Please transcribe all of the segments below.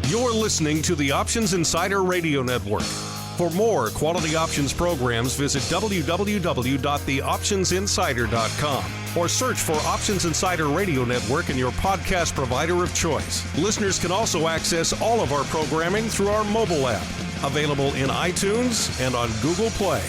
You're listening to the Options Insider Radio Network. For more quality options programs, visit www.theoptionsinsider.com or search for Options Insider Radio Network in your podcast provider of choice. Listeners can also access all of our programming through our mobile app, available in iTunes and on Google Play.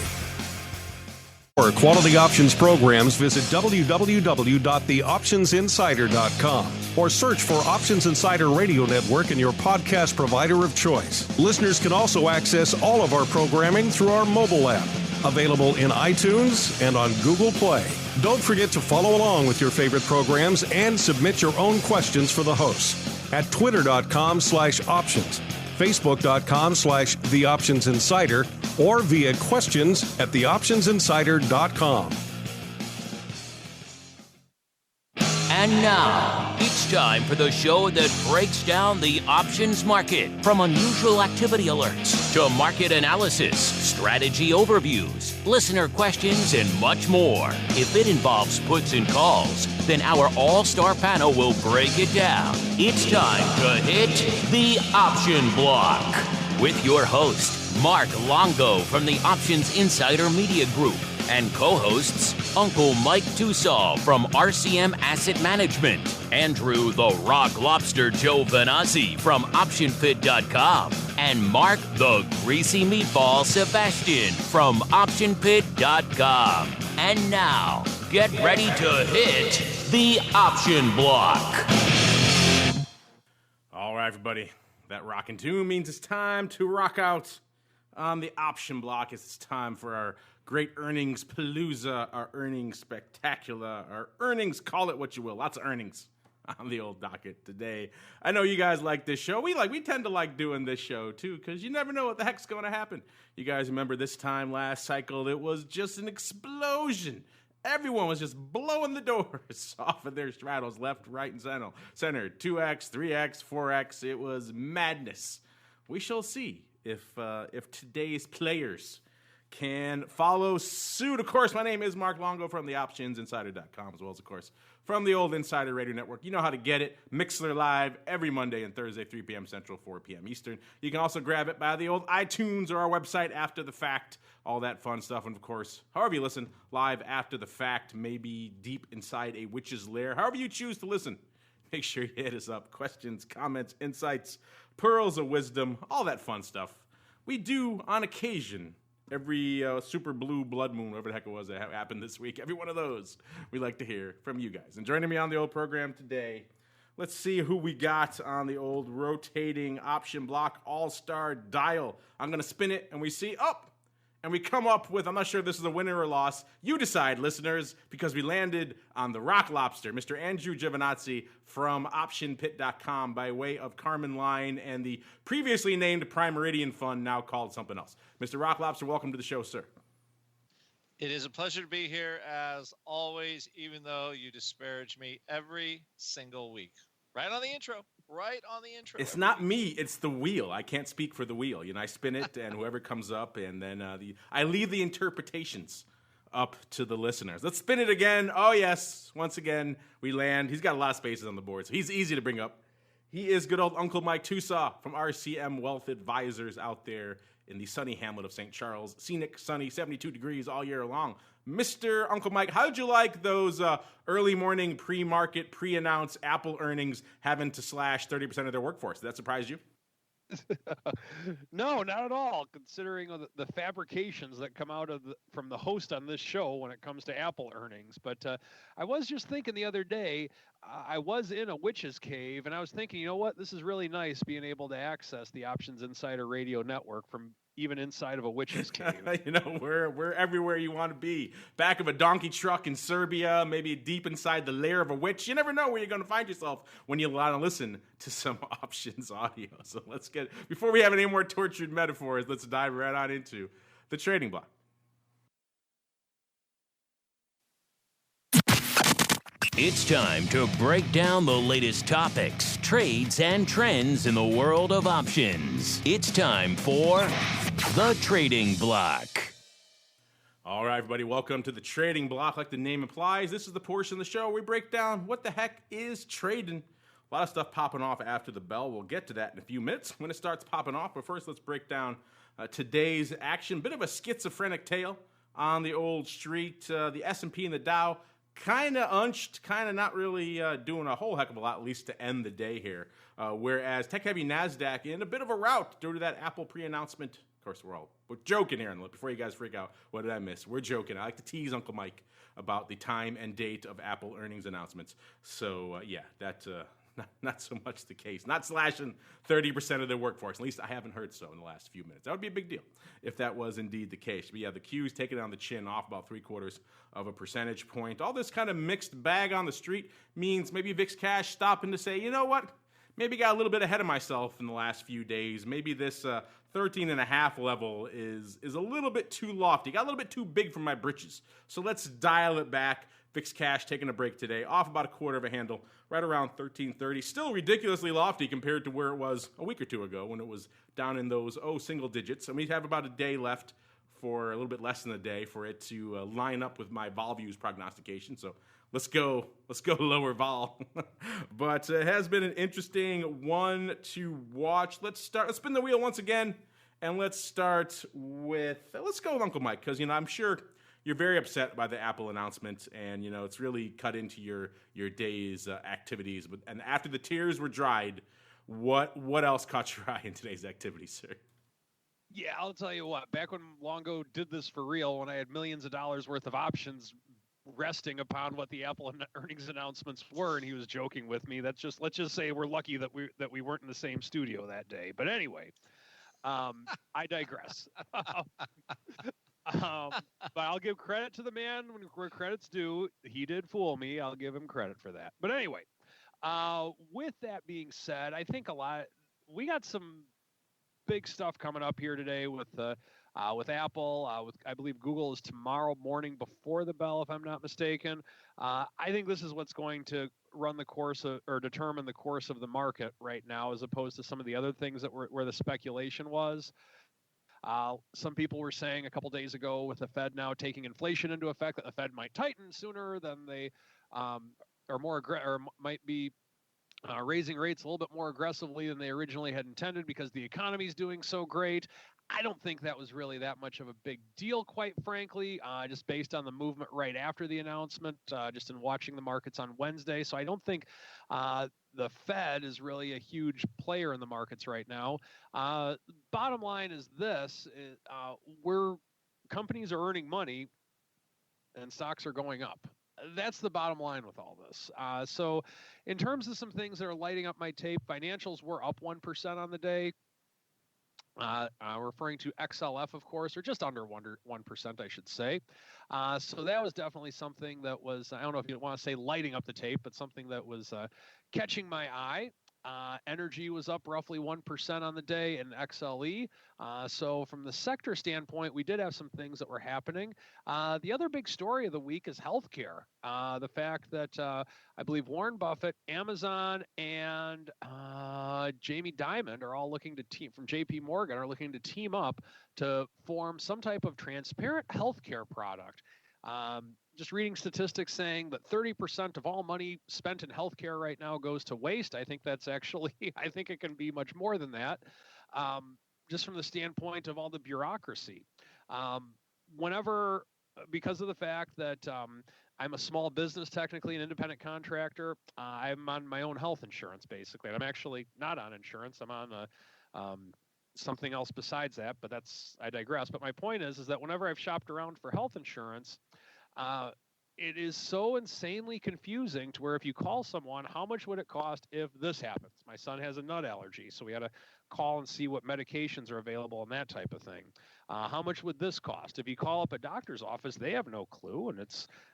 For quality options programs, visit www.theoptionsinsider.com or search for Options Insider Radio Network in your podcast provider of choice. Listeners can also access all of our programming through our mobile app, available in iTunes and on Google Play. Don't forget to follow along with your favorite programs and submit your own questions for the hosts at twitter.com/options, facebook.com/theoptionsinsider, or via questions at theoptionsinsider.com. And now, it's time for the show that breaks down the options market. From unusual activity alerts to market analysis, strategy overviews, listener questions, and much more. If it involves puts and calls, then our all-star panel will break it down. It's time to hit the option block with your host, Mark Longo from the Options Insider Media Group, and co-hosts Uncle Mike Tussaw from RCM Asset Management, Andrew the Rock Lobster Giovinazzi from OptionPit.com, and Mark the Greasy Meatball Sebastian from OptionPit.com. And now, get ready to hit the option block. All right, everybody. That rockin' tune means it's time to rock out on the option block. It's time for our great earnings palooza, our earnings spectacular, our earnings, call it what you will. Lots of earnings on the old docket today. I know you guys like this show. We tend to like doing this show too, because you never know what the heck's going to happen. You guys remember this time last cycle, it was just an explosion. Everyone was just blowing the doors off of their straddles, left, right, and center. 2X, 3X, 4X. It was madness. We shall see if today's players can follow suit. Of course, my name is Mark Longo from the OptionsInsider.com, as well as, of course, from the old Insider Radio Network. You know how to get it. Mixler Live every Monday and Thursday, 3 p.m. Central, 4 p.m. Eastern. You can also grab it by the old iTunes or our website after the fact, all that fun stuff. And, of course, however you listen, live after the fact, maybe deep inside a witch's lair. However you choose to listen, make sure you hit us up. Questions, comments, insights, pearls of wisdom, all that fun stuff. We do, on occasion, every super blue blood moon, whatever the heck it was that happened this week, every one of those, we like to hear from you guys. And joining me on the old program today, let's see who we got on the old rotating option block all-star dial. I'm going to spin it, and we see, and we come up with, I'm not sure if this is a winner or loss. You decide, listeners, because we landed on the Rock Lobster, Mr. Andrew Giovinazzi from OptionPit.com by way of Carmen Line and the previously named Prime Meridian Fund, now called something else. Mr. Rock Lobster, welcome to the show, sir. It is a pleasure to be here, as always, even though you disparage me every single week. Right on the intro. It's not me, it's the wheel. I can't speak for the wheel. I spin it, and whoever comes up, and then I leave the interpretations up to the listeners. Let's spin it again. Oh, yes. Once again, we land. He's got a lot of spaces on the board, so he's easy to bring up. He is good old Uncle Mike Tussaw from RCM Wealth Advisors out there in the sunny hamlet of St. Charles. Scenic, sunny, 72 degrees all year long. Mr. Uncle Mike, how'd you like those early morning pre-market, pre-announced Apple earnings having to slash 30% of their workforce? Did that surprise you? No, not at all, considering the fabrications that come out from the host on this show when it comes to Apple earnings. But I was just thinking the other day, I was in a witch's cave, and I was thinking, you know what, this is really nice being able to access the Options Insider Radio Network from even inside of a witch's cave. We're everywhere you want to be. Back of a donkey truck in Serbia, maybe deep inside the lair of a witch. You never know where you're going to find yourself when you want to listen to some options audio. So before we have any more tortured metaphors, let's dive right on into the trading block. It's time to break down the latest topics, trades, and trends in the world of options. It's time for the Trading Block. All right, everybody, welcome to the Trading Block. Like the name implies, this is the portion of the show where we break down what the heck is trading. A lot of stuff popping off after the bell. We'll get to that in a few minutes when it starts popping off. But first, let's break down today's action. Bit of a schizophrenic tale on the old street. The S&P and the Dow kind of unched, kind of not really doing a whole heck of a lot, at least to end the day here. Whereas tech-heavy NASDAQ in a bit of a rout due to that Apple pre-announcement. Of course, we're joking here. And before you guys freak out, what did I miss? We're joking. I like to tease Uncle Mike about the time and date of Apple earnings announcements. So, that's not so much the case. Not slashing 30% of their workforce. At least I haven't heard so in the last few minutes. That would be a big deal if that was indeed the case. But the Q's taking it on the chin, off about 0.75 of a percentage point. All this kind of mixed bag on the street means maybe VIX Cash stopping to say, you know what? Maybe got a little bit ahead of myself in the last few days. Maybe this 13.5 level is a little bit too lofty. Got a little bit too big for my britches. So let's dial it back. VIX Cash taking a break today, off about 1/4 of a handle, right around 1330. Still ridiculously lofty compared to where it was a week or two ago when it was down in those single digits. And we have about a day left, for a little bit less than a day, for it to line up with my vol views prognostication. So let's go lower vol. But it has been an interesting one to watch. Let's spin the wheel once again, and let's go with Uncle Mike, because I'm sure you're very upset by the Apple announcement, and it's really cut into your day's activities. And after the tears were dried, what else caught your eye in today's activities, sir? Yeah, I'll tell you what. Back when Longo did this for real, when I had millions of dollars worth of options resting upon what the Apple earnings announcements were, and he was joking with me. Let's just say we're lucky that we weren't in the same studio that day. But anyway, I digress. But I'll give credit to the man where credit's due. He did fool me. I'll give him credit for that. But anyway, with that being said, I think we got some big stuff coming up here today with Apple. I believe Google is tomorrow morning before the bell, if I'm not mistaken. I think this is what's going to run the course or determine the course of the market right now, as opposed to some of the other things where the speculation was. Some people were saying a couple days ago, with the Fed now taking inflation into effect, that the Fed might tighten sooner than they might be raising rates a little bit more aggressively than they originally had intended because the economy is doing so great. I don't think that was really that much of a big deal, quite frankly, just based on the movement right after the announcement, just in watching the markets on Wednesday. So I don't think the Fed is really a huge player in the markets right now. Bottom line is this, where companies are earning money and stocks are going up. That's the bottom line with all this. So in terms of some things that are lighting up my tape, financials were up 1% on the day. Referring to XLF, of course, or just under 1%, I should say. So that was definitely something that was, I don't know if you want to say lighting up the tape, but something that was catching my eye. Energy was up roughly 1% on the day in XLE. So from the sector standpoint, we did have some things that were happening. The other big story of the week is healthcare. The fact that I believe Warren Buffett, Amazon, and Jamie Dimon are all looking to from JP Morgan are looking to team up to form some type of transparent healthcare product. Just reading statistics saying that 30% of all money spent in healthcare right now goes to waste. I think that's actually, I think it can be much more than that, just from the standpoint of all the bureaucracy. Because of the fact that I'm a small business, technically an independent contractor, I'm on my own health insurance, basically. And I'm actually not on insurance. I'm on something else besides that, but I digress. But my point is that whenever I've shopped around for health insurance, it is so insanely confusing to where if you call someone, how much would it cost if this happens? My son has a nut allergy, so we had to call and see what medications are available and that type of thing. How much would this cost? If you call up a doctor's office, they have no clue, and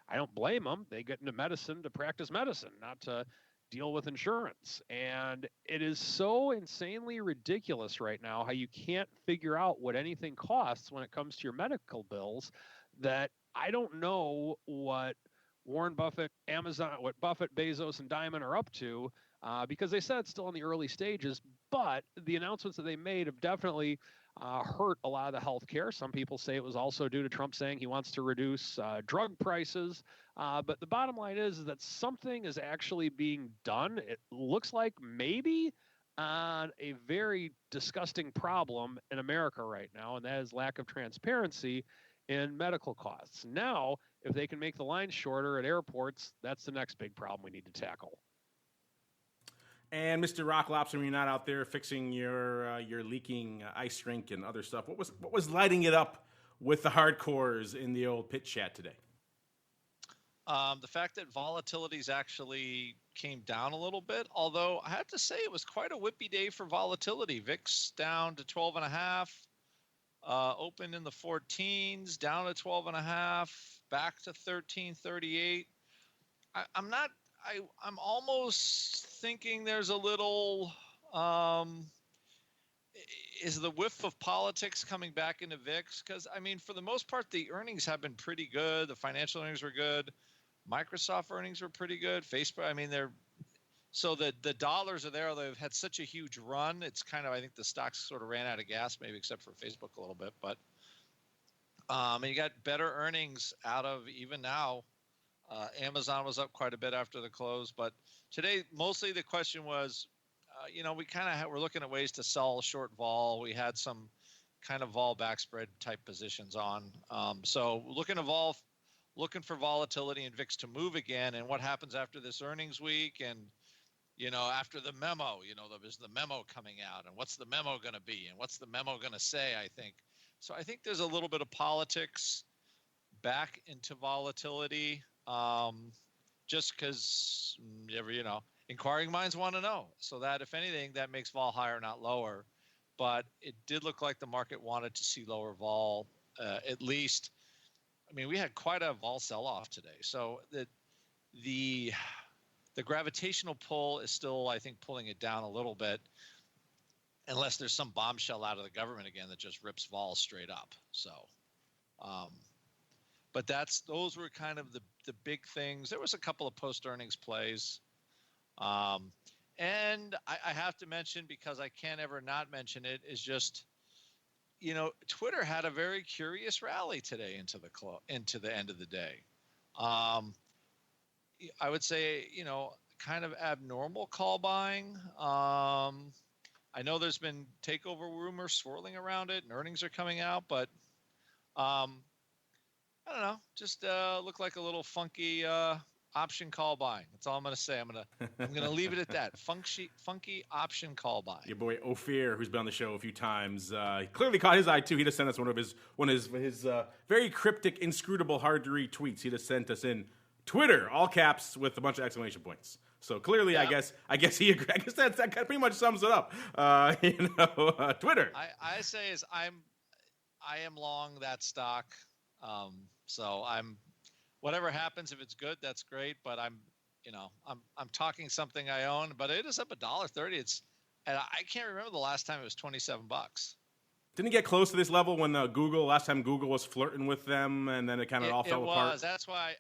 I don't blame them. They get into medicine to practice medicine, not to deal with insurance. And it is so insanely ridiculous right now how you can't figure out what anything costs when it comes to your medical bills, that I don't know what Warren Buffett, Amazon, what Buffett, Bezos, and Dimon are up to, because they said it's still in the early stages, but the announcements that they made have definitely hurt a lot of the healthcare. Some people say it was also due to Trump saying he wants to reduce drug prices. But the bottom line is that something is actually being done. It looks like maybe on a very disgusting problem in America right now, and that is lack of transparency in medical costs. Now, if they can make the lines shorter at airports, that's the next big problem we need to tackle. And Mr. Rock Lobster, when you're not out there fixing your leaking ice rink and other stuff, what was lighting it up with the hardcores in the old pit chat today? The fact that volatilities actually came down a little bit, although I have to say it was quite a whippy day for volatility. VIX down to 12.5, opened in the 14s, down to 12.5, back to 1338. I'm almost thinking there's a little, is the whiff of politics coming back into VIX? Because, I mean, for the most part, the earnings have been pretty good. The financial earnings were good. Microsoft earnings were pretty good. Facebook, I mean, so the dollars are there. They've had such a huge run. It's kind of, I think the stocks sort of ran out of gas, maybe except for Facebook a little bit. But and you got better earnings out of even now. Amazon was up quite a bit after the close, but today mostly the question was, we kind of were looking at ways to sell short vol. We had some kind of vol back spread type positions on. So looking for volatility and VIX to move again. And what happens after this earnings week, and after the memo, there's the memo coming out, and what's the memo going to be, and what's the memo going to say? I think there's a little bit of politics back into volatility. Just because, inquiring minds want to know. So that, if anything, that makes vol higher, not lower. But it did look like the market wanted to see lower vol, at least. I mean, we had quite a vol sell-off today. So the gravitational pull is still, I think, pulling it down a little bit, unless there's some bombshell out of the government again that just rips vol straight up. So, but those were kind of the big things. There was a couple of post-earnings plays. And I have to mention, because I can't ever not mention it, is just, Twitter had a very curious rally today into the end of the day. I would say, kind of abnormal call buying. I know there's been takeover rumors swirling around it and earnings are coming out, but I don't know, just looked like a little funky option call buying. That's all I'm going to say. I'm going to leave it at that. Funky option call buy. Your boy Ophir, who's been on the show a few times, he clearly caught his eye too. He just sent us one of his very cryptic, inscrutable, hard to read tweets. He just sent us in Twitter, all caps with a bunch of exclamation points. So clearly, yeah. I guess he agreed. I guess that pretty much sums it up. Twitter. I say is I am long that stock. So whatever happens, if it's good, that's great. But I'm talking something I own, but it is up $1.30. And I can't remember the last time it was $27. Didn't it get close to this level when last time Google was flirting with them, and then it kind of all fell apart? It was. That's why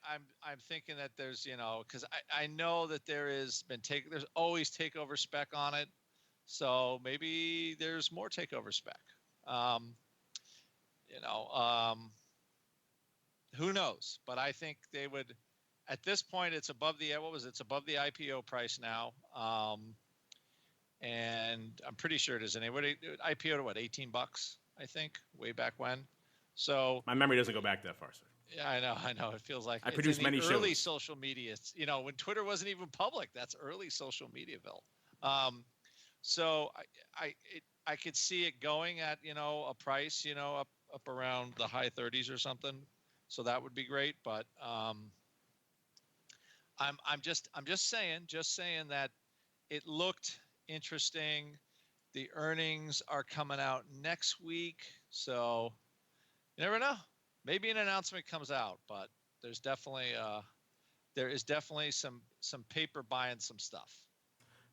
I'm thinking that there's, because I know that there's always takeover spec on it. So maybe there's more takeover spec. Who knows? But I think they would, at this point, it's above the IPO price now. And I'm pretty sure it is. And it IPO to what, $18, I think, way back when. So my memory doesn't go back that far, sir. Yeah, I know. It feels like I produced many shows. Early social media. When Twitter wasn't even public, that's early social mediaville. So I could see it going at a price up around the high 30s or something. So that would be great. But I'm just saying that it looked interesting. The earnings are coming out next week, so you never know. Maybe an announcement comes out, but there is definitely some paper buying some stuff.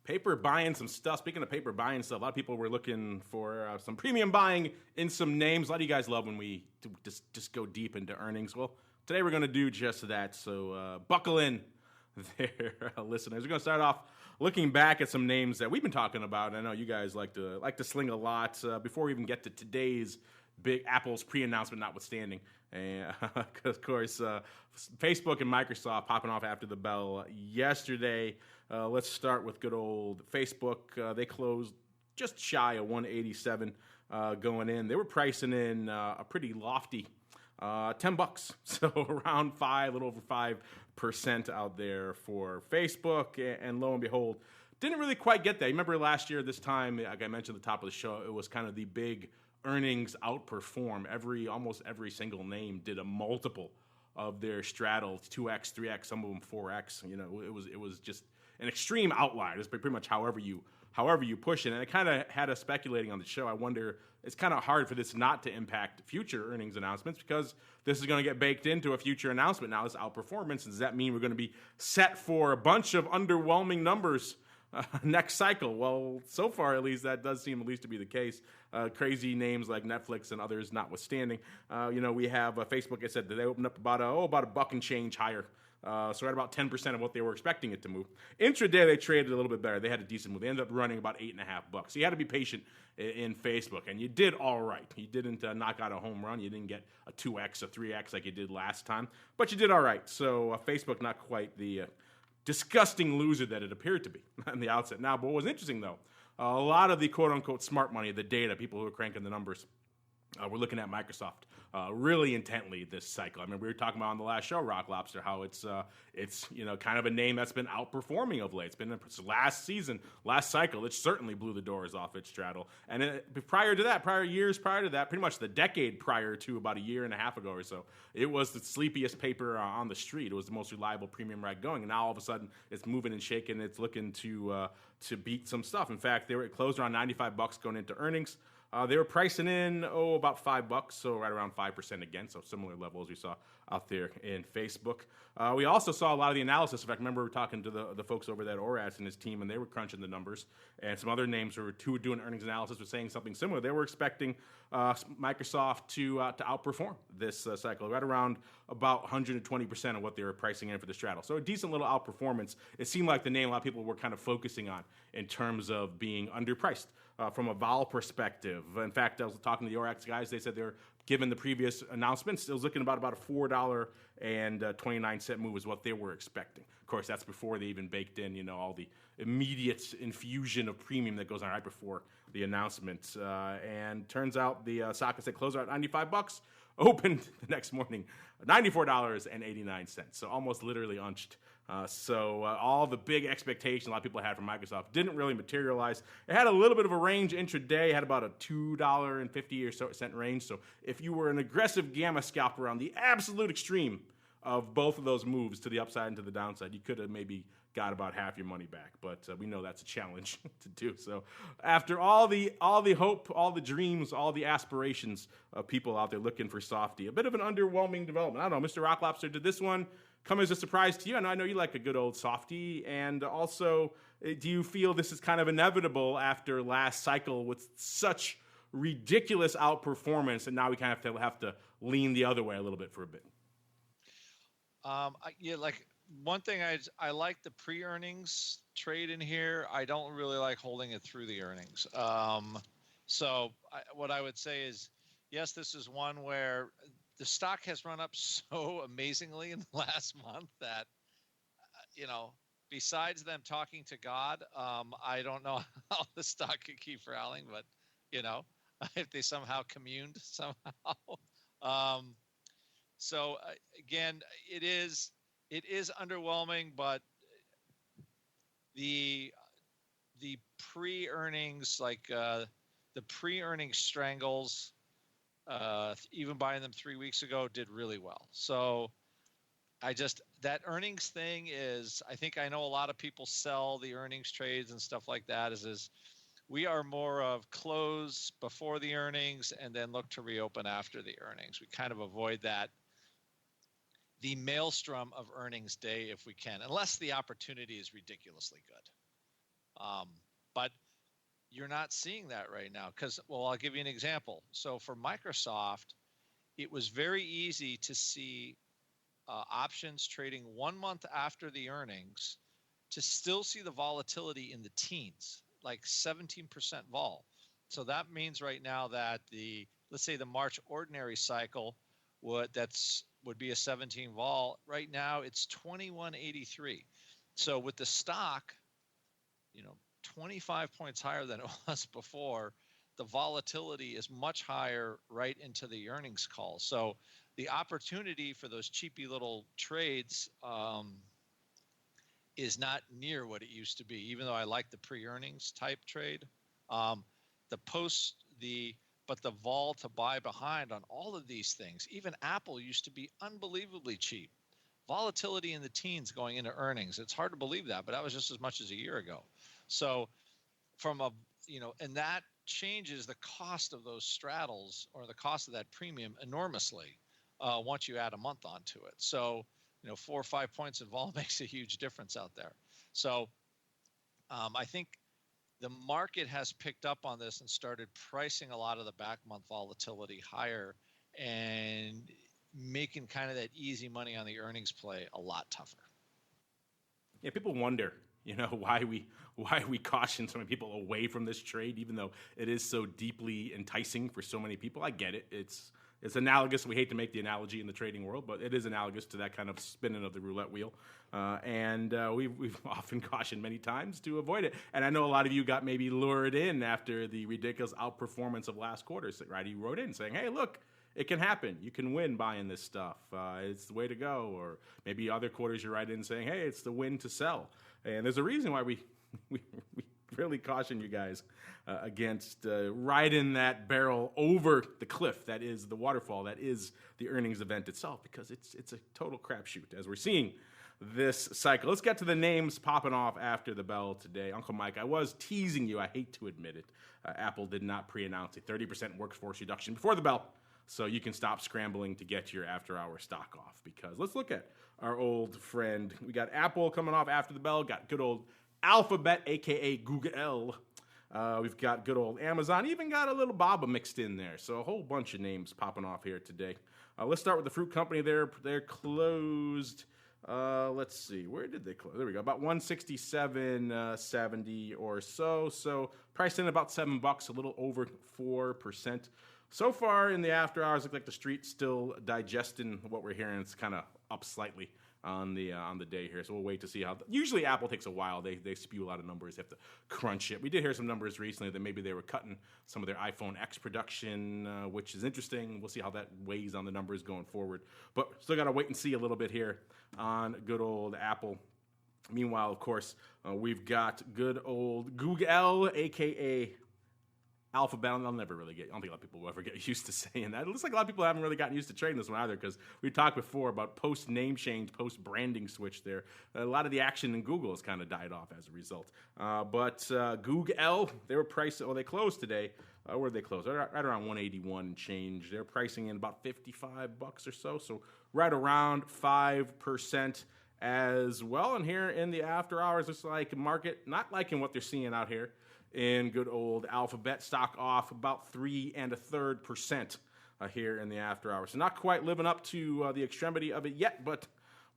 Paper buying some stuff. Speaking of paper buying stuff, a lot of people were looking for some premium buying in some names. A lot of you guys love when we just go deep into earnings. Well, today we're going to do just that. So buckle in there, listeners. We're going to start off looking back at some names that we've been talking about, I know you guys like to sling a lot. Before we even get to today's big Apple's pre-announcement notwithstanding, and of course, Facebook and Microsoft popping off after the bell yesterday. Let's start with good old Facebook. They closed just shy of 187 going in. They were pricing in a pretty lofty $10, so around a little over 5% out there for Facebook, and lo and behold, didn't really quite get that. You remember last year this time, like I mentioned at the top of the show, it was kind of the big earnings outperform. Almost every single name did a multiple of their straddle, 2x, 3x, some of them 4x. It was just an extreme outlier. It's pretty much however you push it. And it kind of had us speculating on the show. I wonder, it's kind of hard for this not to impact future earnings announcements because this is going to get baked into a future announcement now, this outperformance. Does that mean we're going to be set for a bunch of underwhelming numbers next cycle? Well, so far at least, that does seem at least to be the case. Crazy names like Netflix and others notwithstanding. We have Facebook. I said that they opened up about a buck and change higher. So right about 10% of what they were expecting it to move. Intraday, they traded a little bit better. They had a decent move. They ended up running about $8.5. So you had to be patient in Facebook, and you did all right. You didn't knock out a home run. You didn't get a 2x, a 3x like you did last time, but you did all right. So Facebook, not quite the disgusting loser that it appeared to be on the outset. Now, but what was interesting, though, a lot of the quote-unquote smart money, the data, people who are cranking the numbers, we're looking at Microsoft really intently this cycle. I mean, we were talking about on the last show, Rock Lobster, how it's kind of a name that's been outperforming of late. It's been last cycle, it certainly blew the doors off its straddle. And years prior to that, pretty much the decade prior to about a year and a half ago or so, it was the sleepiest paper on the street. It was the most reliable premium rag going. And now all of a sudden, it's moving and shaking. It's looking to beat some stuff. In fact, it closed around $95 going into earnings. They were pricing in, about $5, so right around 5% again, so similar level as we saw out there in Facebook. We also saw a lot of the analysis. In fact, remember we were talking to the folks over there at Orats and his team, and they were crunching the numbers. And some other names who were doing earnings analysis were saying something similar. They were expecting Microsoft to outperform this cycle, right around about 120% of what they were pricing in for the straddle. So a decent little outperformance. It seemed like the name a lot of people were kind of focusing on in terms of being underpriced. From a vol perspective. In fact, I was talking to the Orax guys. They said they were, given the previous announcements, it was looking about a $4.29 move is what they were expecting. Of course, that's before they even baked in, all the immediate infusion of premium that goes on right before the announcement. And turns out the stock, I said, closed out at $95, opened the next morning $94.89. So almost literally unched. So all the big expectations a lot of people had from Microsoft didn't really materialize. It had a little bit of a range intraday. It had about a $2.50 or so cent range. So if you were an aggressive gamma scalper on the absolute extreme of both of those moves to the upside and to the downside, you could have maybe got about half your money back. But we know that's a challenge to do. So after all the hope, all the dreams, all the aspirations of people out there looking for softy, a bit of an underwhelming development. I don't know, Mr. Rock Lobster, did this one come as a surprise to you? And I know you like a good old softy. And also, do you feel this is kind of inevitable after last cycle with such ridiculous outperformance, and now we kind of have to lean the other way a little bit for a bit? One thing I like the pre-earnings trade in here. I don't really like holding it through the earnings. What I would say is, yes, this is one where the stock has run up so amazingly in the last month that, besides them talking to God, I don't know how the stock could keep rallying, but, if they somehow communed somehow. Again, it is underwhelming, but the pre-earnings, the pre-earnings strangles, even buying them 3 weeks ago, did really well. So that earnings thing is, I think I know a lot of people sell the earnings trades and stuff like that is we are more of close before the earnings and then look to reopen after the earnings. We kind of avoid the maelstrom of earnings day if we can, unless the opportunity is ridiculously good. But you're not seeing that right now because, I'll give you an example. So for Microsoft, it was very easy to see options trading 1 month after the earnings to still see the volatility in the teens, like 17% vol. So that means right now that let's say the March ordinary cycle would be a 17 vol. Right now it's 2183. So with the stock, 25 points higher than it was before, the volatility is much higher right into the earnings call. So the opportunity for those cheapy little trades is not near what it used to be, even though I like the pre-earnings type trade. But the vol to buy behind on all of these things, even Apple used to be unbelievably cheap. Volatility in the teens going into earnings. It's hard to believe that, but that was just as much as a year ago. So and that changes the cost of those straddles or the cost of that premium enormously once you add a month onto it. So 4 or 5 points in vol makes a huge difference out there. So I think the market has picked up on this and started pricing a lot of the back month volatility higher and making kind of that easy money on the earnings play a lot tougher. Yeah, people wonder, why we caution so many people away from this trade, even though it is so deeply enticing for so many people. I get it. It's analogous. We hate to make the analogy in the trading world, but it is analogous to that kind of spinning of the roulette wheel. And we've often cautioned many times to avoid it. And I know a lot of you got maybe lured in after the ridiculous outperformance of last quarter, right? You wrote in saying, hey, look, it can happen. You can win buying this stuff. It's the way to go. Or maybe other quarters you write in saying, hey, it's the win to sell. And there's a reason why we really caution you guys against riding that barrel over the cliff that is the waterfall, that is the earnings event itself, because it's a total crapshoot as we're seeing this cycle. Let's get to the names popping off after the bell today. Uncle Mike, I was teasing you. I hate to admit it. Apple did not pre-announce a 30% workforce reduction before the bell, so you can stop scrambling to get your after-hour stock off, because let's look at our old friend. We got Apple coming off after the bell, got good old Alphabet, a.k.a. Google. We've got good old Amazon, even got a little Baba mixed in there. So a whole bunch of names popping off here today. Let's start with the fruit company. They're closed. Let's see. Where did they close? There we go. About 167.70 or so. So priced in about $7, a little over 4%. So far in the after hours, look like the street's still digesting what we're hearing. It's kind of up slightly on the day here, so we'll wait to see how. Usually Apple takes a while. They spew a lot of numbers. They have to crunch it. We did hear some numbers recently that maybe they were cutting some of their iPhone X production, which is interesting. We'll see how that weighs on the numbers going forward. But still got to wait and see a little bit here on good old Apple. Meanwhile, of course, we've got good old Google, a.k.a. Alphabet. I'll never really I don't think a lot of people will ever get used to saying that. It looks like a lot of people haven't really gotten used to trading this one either, because we talked before about post-name change, post-branding switch there. A lot of the action in Google has kind of died off as a result. But Google, they were priced, they closed today. Where did they close? Right around 181 change. They're pricing in about $55 or so right around 5% as well. And here in the after hours, it's like market not liking what they're seeing out here in good old Alphabet. Stock off about 3 1/3% here in the after hours. So not quite living up to the extremity of it yet, but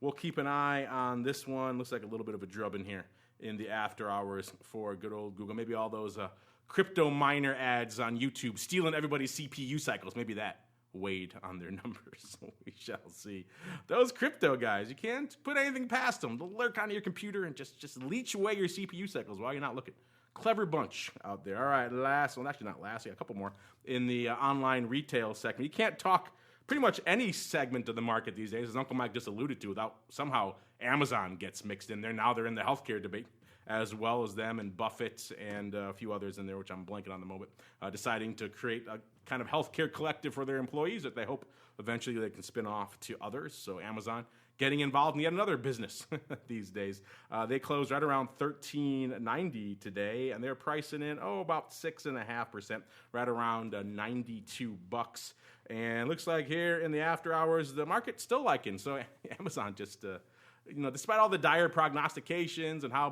we'll keep an eye on this one. Looks like a little bit of a drubbing here in the after hours for good old Google. Maybe all those crypto miner ads on YouTube stealing everybody's CPU cycles. Maybe that weighed on their numbers. We shall see. Those crypto guys, you can't put anything past them. They'll lurk onto your computer and just leech away your CPU cycles while you're not looking. Clever bunch out there. All right, actually not last, a couple more in the online retail segment. You can't talk pretty much any segment of the market these days, as Uncle Mike just alluded to, without somehow Amazon gets mixed in there. Now they're in the healthcare debate, as well as them and Buffett and a few others in there, which I'm blanking on the moment, deciding to create a kind of healthcare collective for their employees that they hope eventually they can spin off to others. So Amazon getting involved in yet another business these days. They closed right around $13.90 today, and they're pricing in, about 6.5%, right around $92. And looks like here in the after hours, the market's still liking. So Amazon just, despite all the dire prognostications and how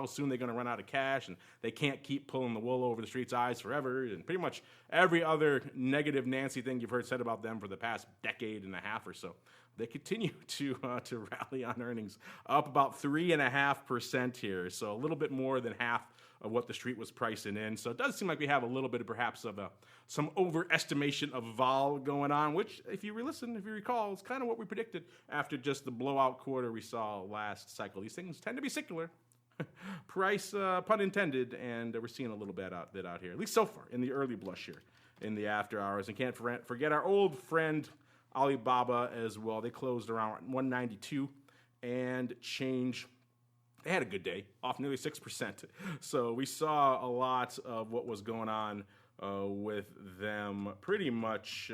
soon they're going to run out of cash, and they can't keep pulling the wool over the street's eyes forever, and pretty much every other negative Nancy thing you've heard said about them for the past decade and a half or so, they continue to rally on earnings, up about 3.5% here. So a little bit more than half of what the street was pricing in. So it does seem like we have a little bit of perhaps of some overestimation of vol going on, which if you recall, is kind of what we predicted after just the blowout quarter we saw last cycle. These things tend to be cyclical. Price, pun intended, and we're seeing a little bit out here, at least so far in the early blush here in the after hours. And can't forget our old friend Alibaba as well. They closed around 192 and change. They had a good day, off nearly 6%. So we saw a lot of what was going on with them pretty much.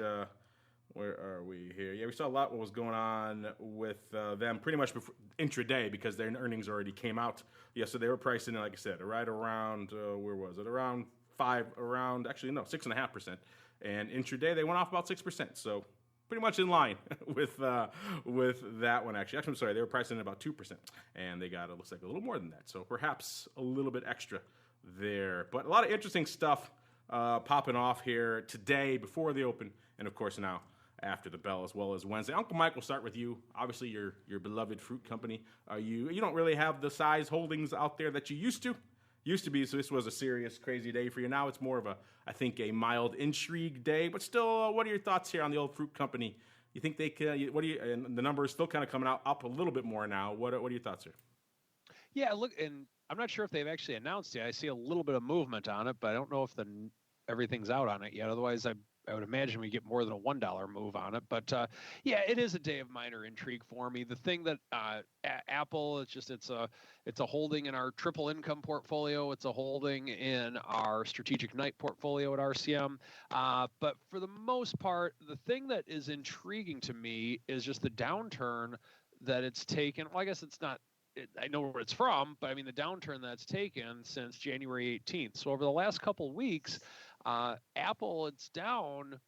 Where are we here? Yeah, we saw a lot what was going on with them pretty much before intraday because their earnings already came out. Yeah, so they were pricing, like I said, right around, where was it? Around 6.5%. And intraday, they went off about 6%. So pretty much in line with that one, actually. I'm sorry, they were pricing at about 2%. And they got, it looks like, a little more than that. So perhaps a little bit extra there. But a lot of interesting stuff popping off here today before the open. And, of course, now after the bell, as well as Wednesday. Uncle Mike, we'll start with you. Obviously, your beloved fruit company. You don't really have the size holdings out there that you used to be, so this was a serious, crazy day for you. Now it's more of I think a mild intrigue day, but still, what are your thoughts here on the old fruit company? You think they can, and the number is still kind of coming out up a little bit more now. What are your thoughts here? Yeah, look, and I'm not sure if they've actually announced it. I see a little bit of movement on it, but I don't know if everything's out on it yet. Otherwise, I would imagine we get more than a $1 move on it. But yeah, it is a day of minor intrigue for me. The thing that Apple, it's a holding in our triple income portfolio. It's a holding in our strategic night portfolio at RCM. But for the most part, the thing that is intriguing to me is just the downturn that it's taken. Well, I guess it's not. I know where it's from, but I mean the downturn that's taken since January 18th. So over the last couple of weeks, Apple, it's down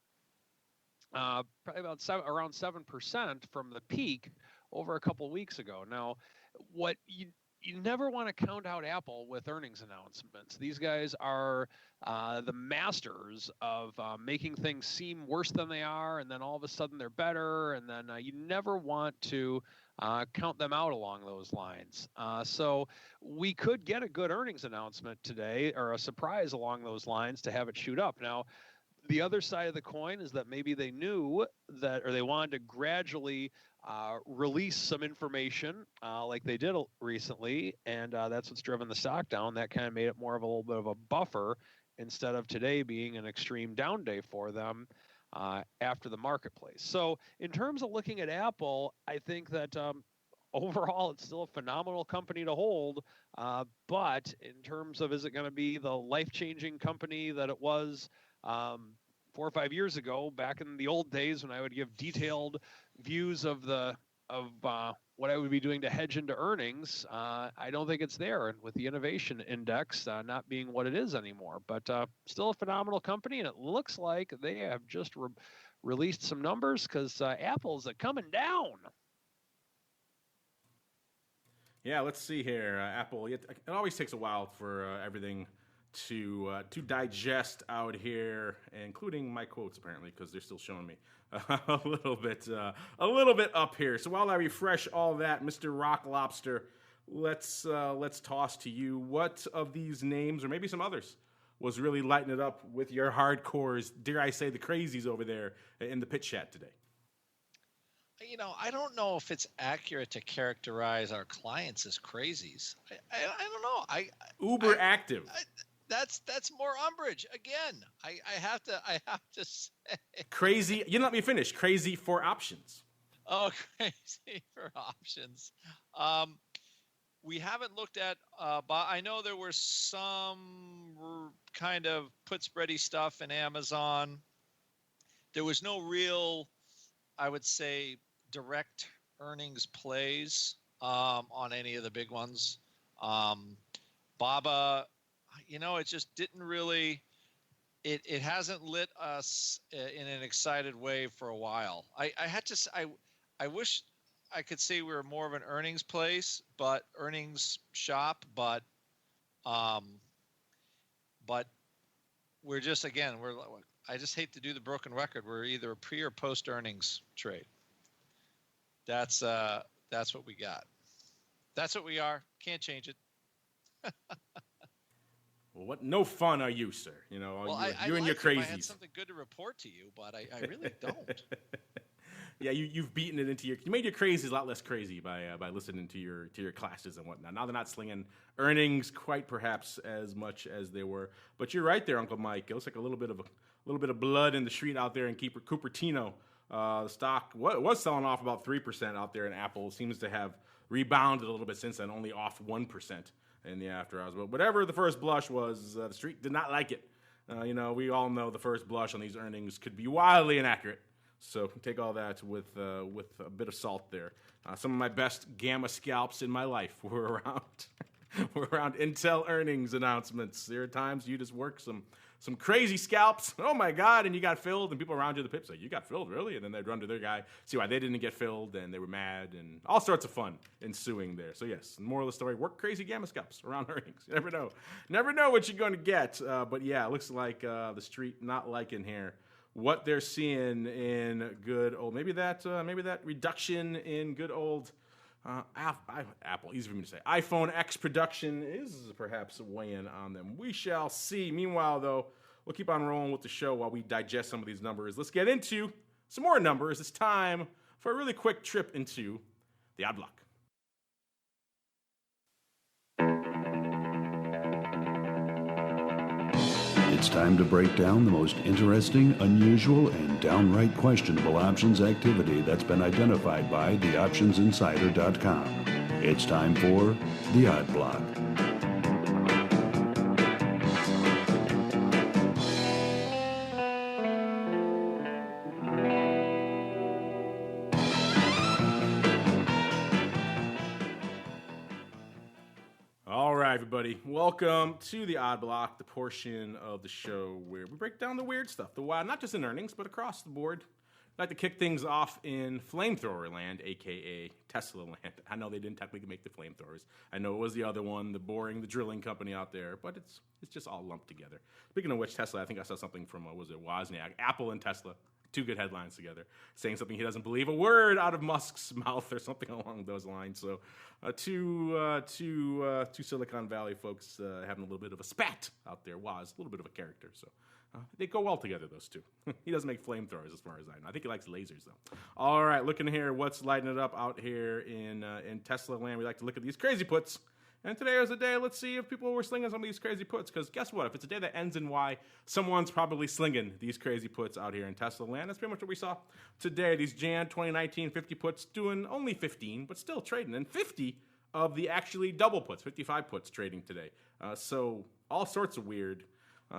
probably about around 7% from the peak over a couple of weeks ago. Now, what you never want to count out Apple with earnings announcements. These guys are the masters of making things seem worse than they are, and then all of a sudden they're better, and then you never want to count them out along those lines. So we could get a good earnings announcement today, or a surprise along those lines to have it shoot up. Now, the other side of the coin is that maybe they knew that, or they wanted to gradually release some information like they did recently, and that's what's driven the stock down. That kind of made it more of a little bit of a buffer instead of today being an extreme down day for them after the marketplace. So in terms of looking at Apple, I think that overall it's still a phenomenal company to hold, but in terms of is it going to be the life-changing company that it was 4 or 5 years ago, back in the old days when I would give detailed views of what I would be doing to hedge into earnings, I don't think it's there. And with the innovation index not being what it is anymore, but still a phenomenal company. And it looks like they have just released some numbers because Apple's coming down. Yeah, let's see here. Apple, it always takes a while for everything to digest out here, including my quotes apparently, because they're still showing me a little bit up here. So while I refresh all that, Mr. Rock Lobster, let's toss to you. What of these names, or maybe some others, was really lighting it up with your hardcores, dare I say the crazies over there in the pitch chat today? I don't know if it's accurate to characterize our clients as crazies. I don't know. Uber active. That's more umbrage. Again, I have to say. Crazy. You didn't let me finish. Crazy for options. Oh, crazy for options. We haven't looked at, but I know there were some kind of put spready stuff in Amazon. There was no real, I would say, direct earnings plays on any of the big ones. Baba, it just didn't really, it hasn't lit us in an excited way for a while. I wish I could say we were more of an earnings place, but earnings shop, but we're just, again, I just hate to do the broken record. We're either a pre or post earnings trade. That's what we got. That's what we are. Can't change it. Well, what no fun are you, sir? You know, well, you and your crazies. I had something good to report to you, but I really don't. Yeah, you've beaten it into you made your crazies a lot less crazy by listening to your classes and whatnot. Now they're not slinging earnings quite perhaps as much as they were. But you're right there, Uncle Mike. It looks like a little bit of blood in the street out there in Cupertino. The stock was selling off about 3% out there, and Apple seems to have rebounded a little bit since then, only off 1% in the after hours. But whatever the first blush was, the street did not like it. We all know the first blush on these earnings could be wildly inaccurate. So take all that with a bit of salt there. Some of my best gamma scalps in my life were around Intel earnings announcements. There are times you just work some crazy scalps. Oh my God! And you got filled, and people around you, the pips, like, you got filled, really? And then they'd run to their guy, see why they didn't get filled, and they were mad, and all sorts of fun ensuing there. So yes, the moral of the story: work crazy gamma scalps around earnings. You never know what you're going to get. But yeah, it looks like the street not liking here what they're seeing in good old maybe that reduction in good old Apple, easy for me to say, iPhone X production is perhaps weighing on them. We shall see. Meanwhile, though, we'll keep on rolling with the show while we digest some of these numbers. Let's get into some more numbers. It's time for a really quick trip into the odd block. It's time to break down the most interesting, unusual, and downright questionable options activity that's been identified by theoptionsinsider.com. It's time for the Odd Block. Everybody, welcome to the Odd Block, the portion of the show where we break down the weird stuff, the wild, not just in earnings, but across the board. I'd like to kick things off in flamethrower land, aka Tesla land. I know they didn't technically make the flamethrowers. I know it was the other one, the drilling company out there, but it's just all lumped together. Speaking of which, Tesla, I think I saw something from, Wozniak, Apple and Tesla. Two good headlines together, saying something he doesn't believe a word out of Musk's mouth or something along those lines. So two Silicon Valley folks having a little bit of a spat out there. Woz, a little bit of a character. So they go well together, those two. He doesn't make flamethrowers as far as I know. I think he likes lasers, though. All right, looking here, what's lighting it up out here in Tesla land. We like to look at these crazy puts. And today was a day, let's see if people were slinging some of these crazy puts. Because guess what? If it's a day that ends in Y, someone's probably slinging these crazy puts out here in Tesla land. That's pretty much what we saw today. These Jan 2019 50 puts doing only 15, but still trading. And 50 of the actually double puts, 55 puts trading today. So all sorts of weird.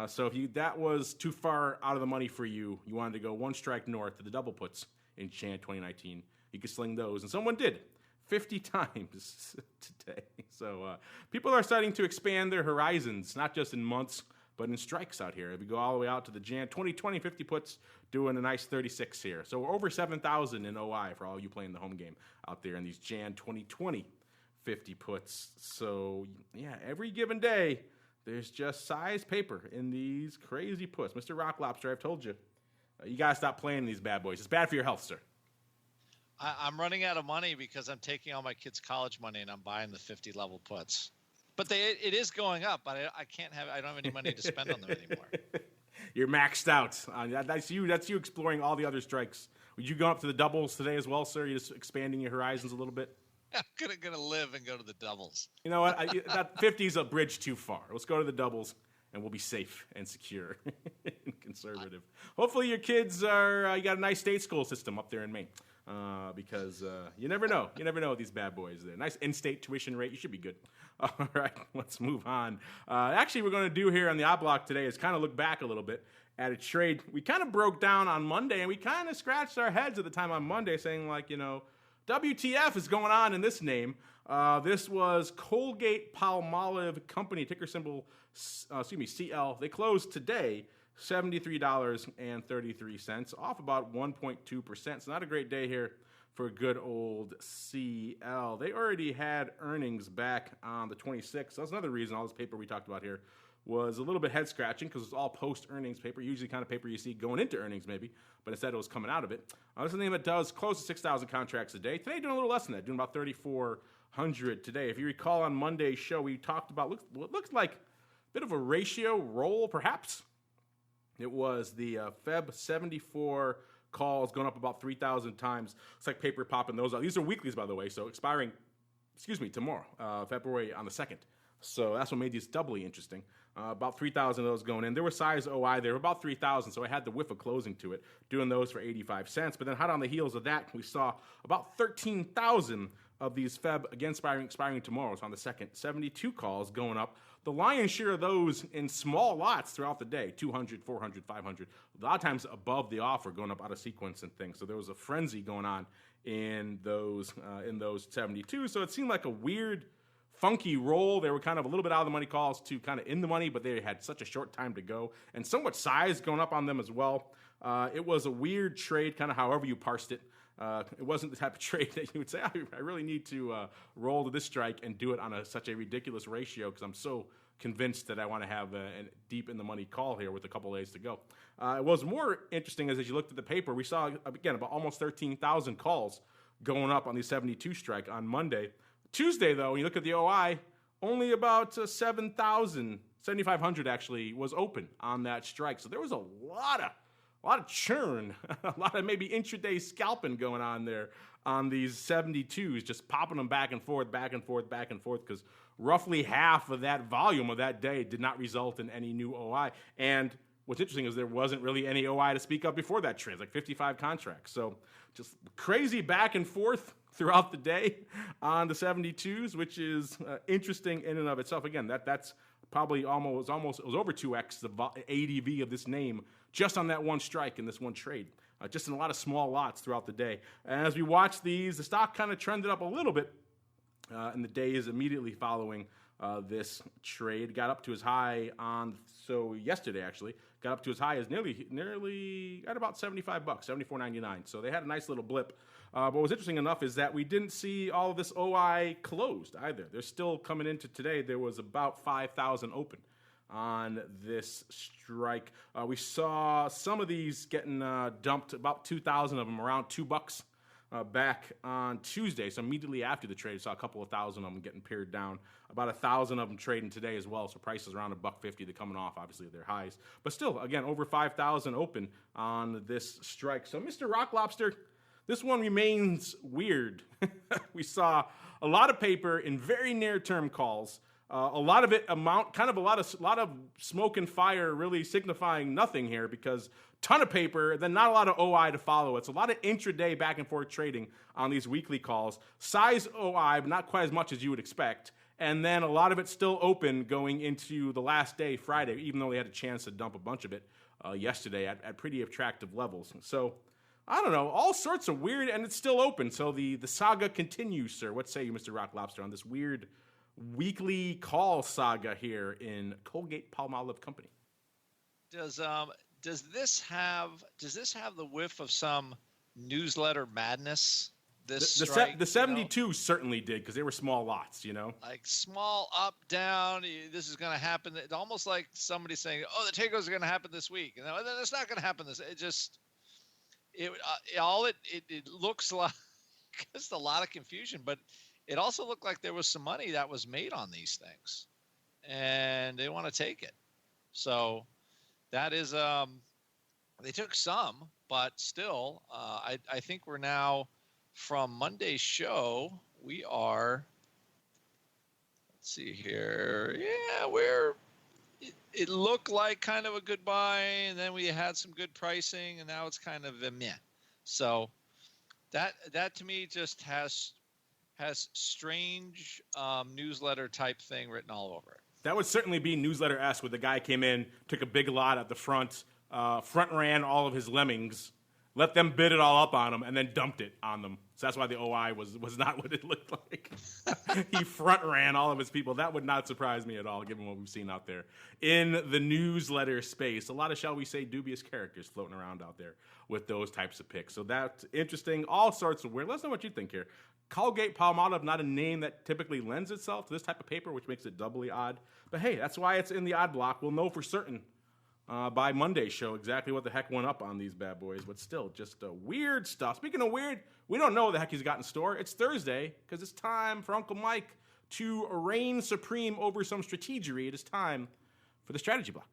So if that was too far out of the money for you, you wanted to go one strike north to the double puts in Jan 2019, you could sling those. And someone did. 50 times today. So people are starting to expand their horizons, not just in months, but in strikes out here. If we go all the way out to the Jan 2020 50 puts, doing a nice 36 here. So we're over 7,000 in OI for all you playing the home game out there in these Jan 2020 50 puts. So, yeah, every given day, there's just size paper in these crazy puts. Mr. Rock Lobster, I've told you, you got to stop playing these bad boys. It's bad for your health, sir. I'm running out of money because I'm taking all my kids' college money and I'm buying the 50 level puts. But it is going up, but I don't have any money to spend on them anymore. You're maxed out. That's you exploring all the other strikes. Would you go up to the doubles today as well, sir? You're just expanding your horizons a little bit? I'm gonna live and go to the doubles. You know what? That 50 is a bridge too far. Let's go to the doubles, and we'll be safe and secure and conservative. Hopefully your kids are you got a nice state school system up there in Maine. Because you never know. You never know with these bad boys. There, nice in-state tuition rate. You should be good. All right, let's move on. Actually, we're going to do here on the Odd Block today is kind of look back a little bit at a trade we kind of broke down on Monday, and we kind of scratched our heads at the time on Monday, saying like, WTF is going on in this name. This was Colgate-Palmolive Company, ticker symbol, CL. They closed today. $73.33, off about 1.2%. So not a great day here for good old CL. They already had earnings back on the 26th. So that's another reason all this paper we talked about here was a little bit head-scratching because it's all post-earnings paper, usually kind of paper you see going into earnings maybe, but instead it was coming out of it. This is the name that does close to 6,000 contracts a day. Today doing a little less than that, doing about 3,400 today. If you recall on Monday's show, we talked about what looks like a bit of a ratio roll, perhaps. It was the Feb 74 calls going up about 3,000 times. It's like paper popping those out. These are weeklies, by the way, so expiring, tomorrow, February on the 2nd. So that's what made these doubly interesting. About 3,000 of those going in. There were size OI there, about 3,000, so I had the whiff of closing to it, doing those for 85 cents. But then hot on the heels of that, we saw about 13,000 of these Feb, again, expiring tomorrow, so on the 2nd. 72 calls going up. The lion's share of those in small lots throughout the day, 200, 400, 500, a lot of times above the offer, going up out of sequence and things. So there was a frenzy going on in those 72. So it seemed like a weird, funky roll. They were kind of a little bit out of the money calls to kind of in the money, but they had such a short time to go, and so much size going up on them as well. It was a weird trade, kind of however you parsed it. It wasn't the type of trade that you would say, I really need to roll to this strike and do it on such a ridiculous ratio because I'm so convinced that I want to have a deep in the money call here with a couple days to go. It was more interesting as you looked at the paper, we saw, again, about almost 13,000 calls going up on the 72 strike on Monday. Tuesday, though, when you look at the OI, only about 7,500 actually was open on that strike. So there was a lot of churn, a lot of maybe intraday scalping going on there on these 72s, just popping them back and forth, because roughly half of that volume of that day did not result in any new OI. And what's interesting is there wasn't really any OI to speak of before that trade, like 55 contracts. So just crazy back and forth throughout the day on the 72s, which is interesting in and of itself. Again, that's probably almost it was over 2x the ADV of this name just on that one strike in this one trade, just in a lot of small lots throughout the day. And as we watch these, the stock kind of trended up a little bit in the days immediately following this trade. Got up to as high yesterday actually, got up to as high as nearly at about $75, $74.99. So they had a nice little blip. But what was interesting enough is that we didn't see all of this OI closed either. They're still coming into today. There was about 5,000 open on this strike. We saw some of these getting dumped, about 2,000 of them, around $2 back on Tuesday. So immediately after the trade, saw a couple of thousand of them getting pared down. About 1,000 of them trading today as well. So prices around $1.50. They're coming off, obviously, their highs. But still, again, over 5,000 open on this strike. So Mr. Rock Lobster, this one remains weird. We saw a lot of paper in very near-term calls. A lot of it a lot of smoke and fire, really signifying nothing here because ton of paper, then not a lot of OI to follow. It's a lot of intraday back and forth trading on these weekly calls. Size OI, but not quite as much as you would expect. And then a lot of it still open going into the last day, Friday, even though they had a chance to dump a bunch of it yesterday at pretty attractive levels. So I don't know, all sorts of weird, and it's still open. So the saga continues, sir. What say you, Mr. Rock Lobster, on this weird weekly call saga here in Colgate-Palmolive Company? Does this have the whiff of some newsletter madness? The 72 certainly did because they were small lots, like small up down. This is going to happen. It's almost like somebody saying, "Oh, the takeovers are going to happen this week," and then it's not going to happen. It looks like just a lot of confusion, but it also looked like there was some money that was made on these things, and they want to take it. So that is, they took some, but still, I think we're now from Monday's show. We are. Let's see here. Yeah, it looked like kind of a good buy, and then we had some good pricing, and now it's kind of a meh. So that to me just has strange newsletter type thing written all over it. That would certainly be newsletter-esque, where the guy came in, took a big lot at the front ran all of his lemmings, let them bid it all up on him, and then dumped it on them. So that's why the OI was not what it looked like. He front ran all of his people. That would not surprise me at all, given what we've seen out there in the newsletter space. A lot of, shall we say, dubious characters floating around out there with those types of picks. So that's interesting. All sorts of weird. Let us know what you think here. Colgate-Palmolive, not a name that typically lends itself to this type of paper, which makes it doubly odd. But hey, that's why it's in the odd block. We'll know for certain by Monday's show exactly what the heck went up on these bad boys. But still, just weird stuff. Speaking of weird, we don't know what the heck he's got in store. It's Thursday because it's time for Uncle Mike to reign supreme over some strategery. It is time for the strategy block.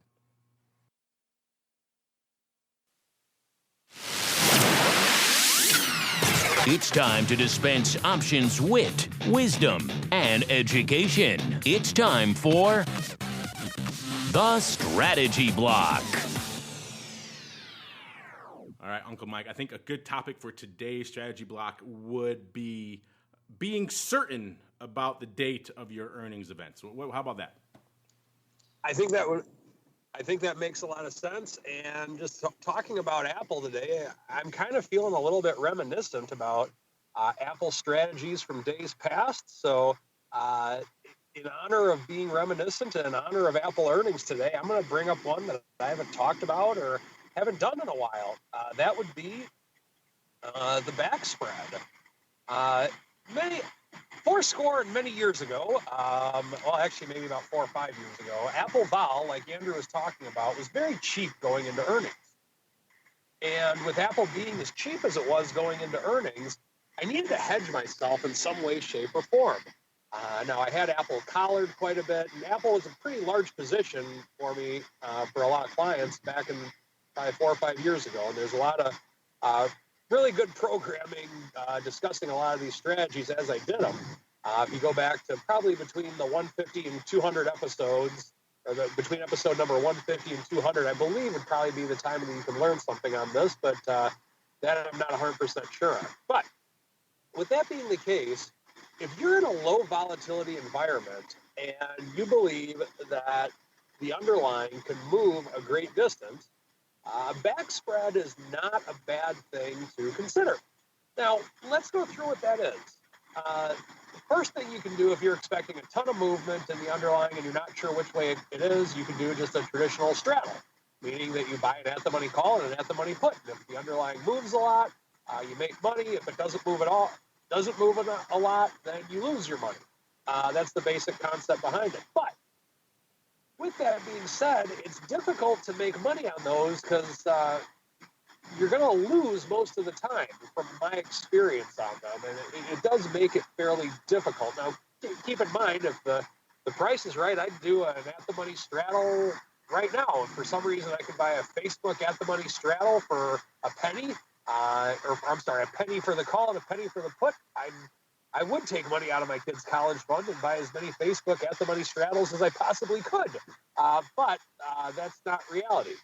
It's time to dispense options, wit, wisdom, and education. It's time for the Strategy Block. All right, Uncle Mike, I think a good topic for today's Strategy Block would be being certain about the date of your earnings event. So how about that? I think that makes a lot of sense. And just talking about Apple today, I'm kind of feeling a little bit reminiscent about Apple strategies from days past. So in honor of being reminiscent and in honor of Apple earnings today, I'm going to bring up one that I haven't talked about or haven't done in a while. That would be the back spread. Fourscore and many years ago, well, actually maybe about 4 or 5 years ago, Apple Vol, like Andrew was talking about, was very cheap going into earnings. And with Apple being as cheap as it was going into earnings, I needed to hedge myself in some way, shape, or form. Now, I had Apple collared quite a bit, and Apple was a pretty large position for me for a lot of clients back in probably 4 or 5 years ago. And there's a lot of really good programming discussing a lot of these strategies as I did them. If you go back to probably between the 150 and 200 episodes, or between episode number 150 and 200, I believe would probably be the time that you can learn something on this, but that I'm not 100% sure of. But with that being the case, if you're in a low volatility environment and you believe that the underlying can move a great distance, back spread is not a bad thing to consider. Now, let's go through what that is. The first thing you can do if you're expecting a ton of movement in the underlying and you're not sure which way it is, you can do just a traditional straddle, meaning that you buy an at-the-money call and an at-the-money put. And if the underlying moves a lot, you make money. If it doesn't move at all, doesn't move a lot, then you lose your money. That's the basic concept behind it. But with that being said, it's difficult to make money on those because you're going to lose most of the time from my experience on them. And it does make it fairly difficult. Now, keep in mind, if the price is right, I'd do an at-the-money straddle right now. If for some reason I can buy a Facebook at-the-money straddle for a penny, a penny for the call and a penny for the put, I would take money out of my kids' college fund and buy as many Facebook at-the-money straddles as I possibly could. But that's not reality.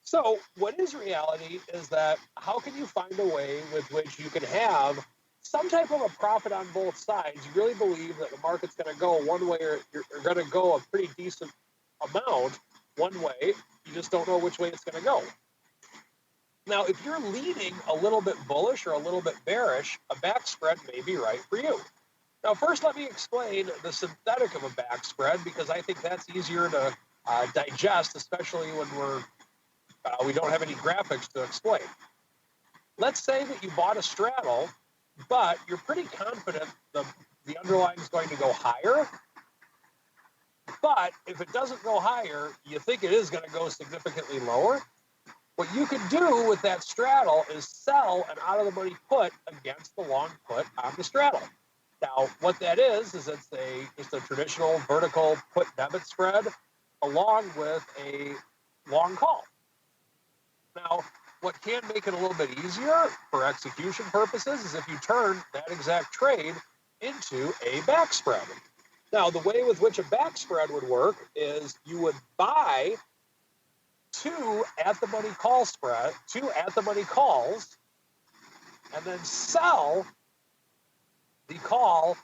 So what is reality is that how can you find a way with which you can have some type of a profit on both sides? You really believe that the market's going to go one way or you're going to go a pretty decent amount one way. You just don't know which way it's going to go. Now, if you're leaning a little bit bullish or a little bit bearish, a back spread may be right for you. Now, first, let me explain the synthetic of a back spread because I think that's easier to digest, especially when we don't have any graphics to explain. Let's say that you bought a straddle, but you're pretty confident the underlying is going to go higher. But if it doesn't go higher, you think it is going to go significantly lower. What you could do with that straddle is sell an out-of-the-money put against the long put on the straddle. Now, what that is it's just a traditional vertical put debit spread along with a long call. Now, what can make it a little bit easier for execution purposes is if you turn that exact trade into a back spread. Now, the way with which a back spread would work is you would buy two at-the-money calls, and then sell the call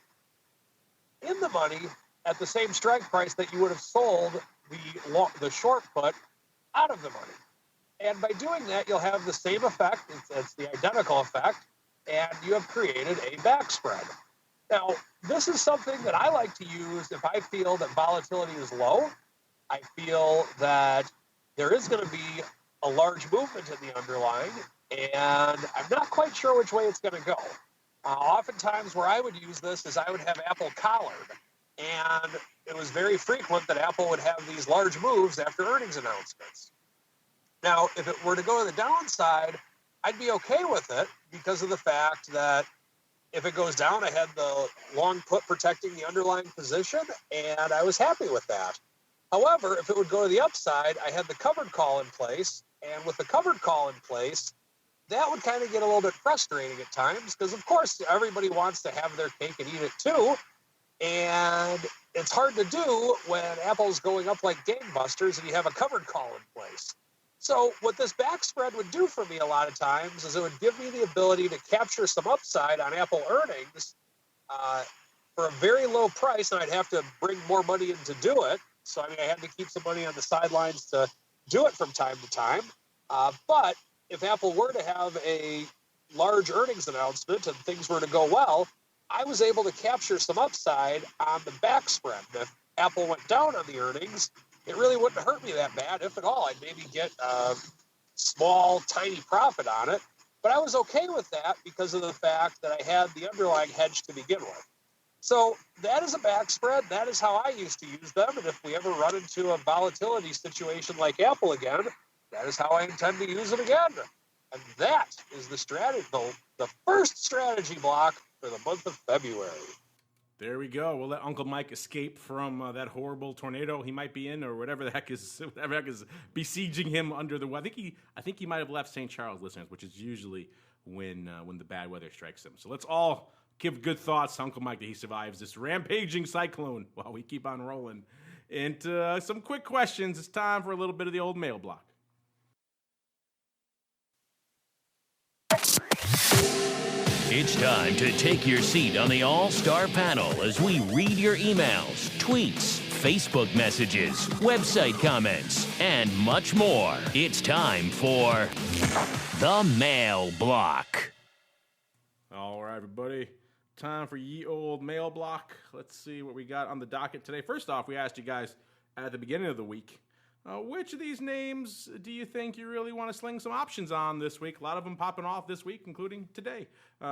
in the money at the same strike price that you would have sold the short put out of the money. And by doing that, you'll have the same effect. It's the identical effect, and you have created a back spread. Now, this is something that I like to use if I feel that volatility is low. I feel that there is going to be a large movement in the underlying, and I'm not quite sure which way it's going to go. Oftentimes where I would use this is I would have Apple collared. And it was very frequent that Apple would have these large moves after earnings announcements. Now, if it were to go to the downside, I'd be okay with it because of the fact that if it goes down, I had the long put protecting the underlying position, and I was happy with that. However, if it would go to the upside, I had the covered call in place, and with the covered call in place, that would kind of get a little bit frustrating at times because, of course, everybody wants to have their cake and eat it too, and it's hard to do when Apple's going up like gangbusters and you have a covered call in place. So what this back spread would do for me a lot of times is it would give me the ability to capture some upside on Apple earnings for a very low price, and I'd have to bring more money in to do it. So, I had to keep some money on the sidelines to do it from time to time. But if Apple were to have a large earnings announcement and things were to go well, I was able to capture some upside on the back spread. If Apple went down on the earnings, it really wouldn't hurt me that bad, if at all. I'd maybe get a small, tiny profit on it. But I was okay with that because of the fact that I had the underlying hedge to begin with. So that is a back spread. That is how I used to use them. And if we ever run into a volatility situation like Apple again, that is how I intend to use it again. And that is the strategy, the first strategy block for the month of February. There we go. We'll let Uncle Mike escape from that horrible tornado he might be in, or whatever the heck is besieging him under the weather. I think he might have left St. Charles, listeners, which is usually when the bad weather strikes him. So let's all give good thoughts to Uncle Mike that he survives this rampaging cyclone while we keep on rolling. And some quick questions. It's time for a little bit of the old mail block. It's time to take your seat on the All-Star panel as we read your emails, tweets, Facebook messages, website comments, and much more. It's time for the Mail Block. All right, everybody. Time for ye old mail block. Let's see what we got on the docket today. First off, we asked you guys at the beginning of the week, which of these names do you think you really want to sling some options on this week? A lot of them popping off this week, including today.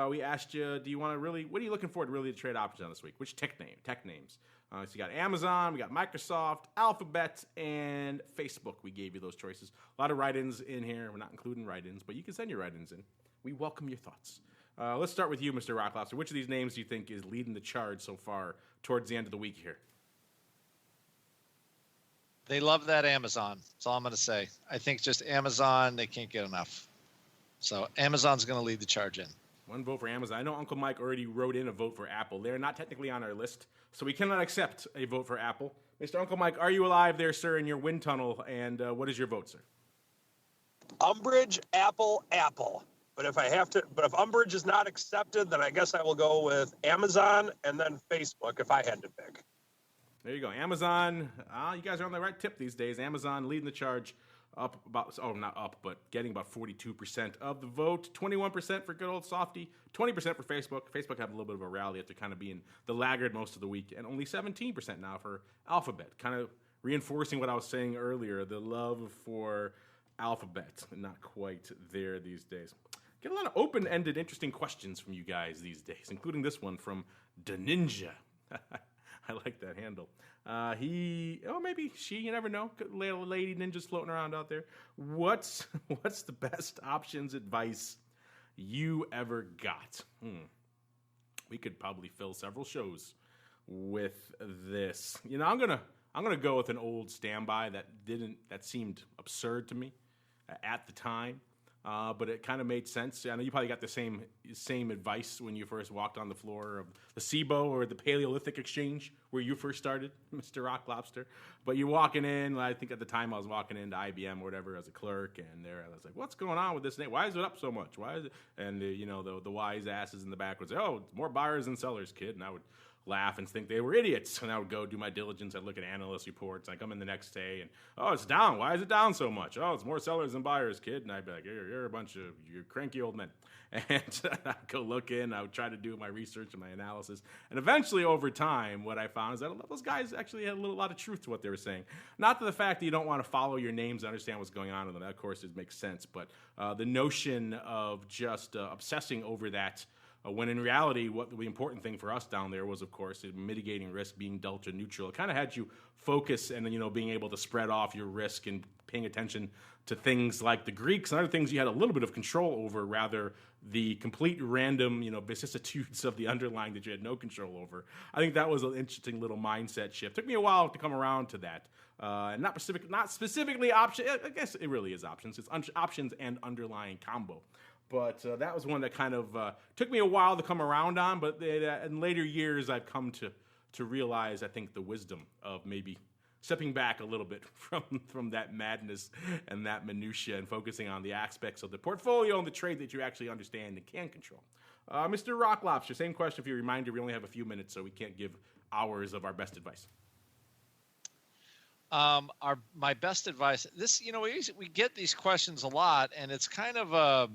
We asked you, what are you looking forward to really to trade options on this week? Which tech names? So you got Amazon, we got Microsoft, Alphabet, and Facebook. We gave you those choices. A lot of write-ins in here. We're not including write-ins, but you can send your write-ins in. We welcome your thoughts. Let's start with you, Mr. Rock Lobster. Which of these names do you think is leading the charge so far towards the end of the week here? They love that Amazon. That's all I'm going to say. I think just Amazon, they can't get enough. So Amazon's going to lead the charge in. One vote for Amazon. I know Uncle Mike already wrote in a vote for Apple. They're not technically on our list, so we cannot accept a vote for Apple. Mr. Uncle Mike, are you alive there, sir, in your wind tunnel? And what is your vote, sir? Umbrage, Apple. But if Umbrage is not accepted, then I guess I will go with Amazon and then Facebook if I had to pick. There you go. Amazon. You guys are on the right tip these days. Amazon leading the charge, getting about 42% of the vote. 21% for good old Softy. 20% for Facebook. Facebook had a little bit of a rally after kind of being the laggard most of the week. And only 17% now for Alphabet. Kind of reinforcing what I was saying earlier, the love for Alphabet. Not quite there these days. Get a lot of open-ended, interesting questions from you guys these days, including this one from Da Ninja. I like that handle. Maybe she, you never know. Little lady ninjas floating around out there. What's the best options advice you ever got? We could probably fill several shows with this. I'm gonna go with an old standby that seemed absurd to me at the time. But it kind of made sense. I know you probably got the same advice when you first walked on the floor of the SIBO or the Paleolithic Exchange where you first started, Mr. Rock Lobster. But you're walking in, I think at the time I was walking into IBM or whatever as a clerk, and there I was like, what's going on with this name? Why is it up so much? Why is it? And the wise asses in the back would say, oh, it's more buyers than sellers, kid. And I would laugh and think they were idiots. And I would go do my diligence. I'd look at analyst reports. I come in the next day and, oh, it's down. Why is it down so much? Oh, it's more sellers than buyers, kid. And I'd be like, you're a bunch of cranky old men. And I'd go look in. I would try to do my research and my analysis. And eventually over time, what I found is that those guys actually had a lot of truth to what they were saying. Not to the fact that you don't want to follow your names and understand what's going on with them. That, of course, it makes sense. But the notion of just obsessing over that When in reality, what the important thing for us down there was, of course, mitigating risk, being delta neutral. It kind of had you focus and, being able to spread off your risk and paying attention to things like the Greeks and other things you had a little bit of control over, rather the complete random, vicissitudes of the underlying that you had no control over. I think that was an interesting little mindset shift. Took me a while to come around to that. Not specifically option. I guess it really is options. It's options and underlying combo. But that was one that kind of took me a while to come around on. But in later years, I've come to realize, I think, the wisdom of maybe stepping back a little bit from that madness and that minutia and focusing on the aspects of the portfolio and the trade that you actually understand and can control. Mr. Rock Lobster, same question for you. Reminder, we only have a few minutes, so we can't give hours of our best advice. My best advice. This, we get these questions a lot, and it's kind of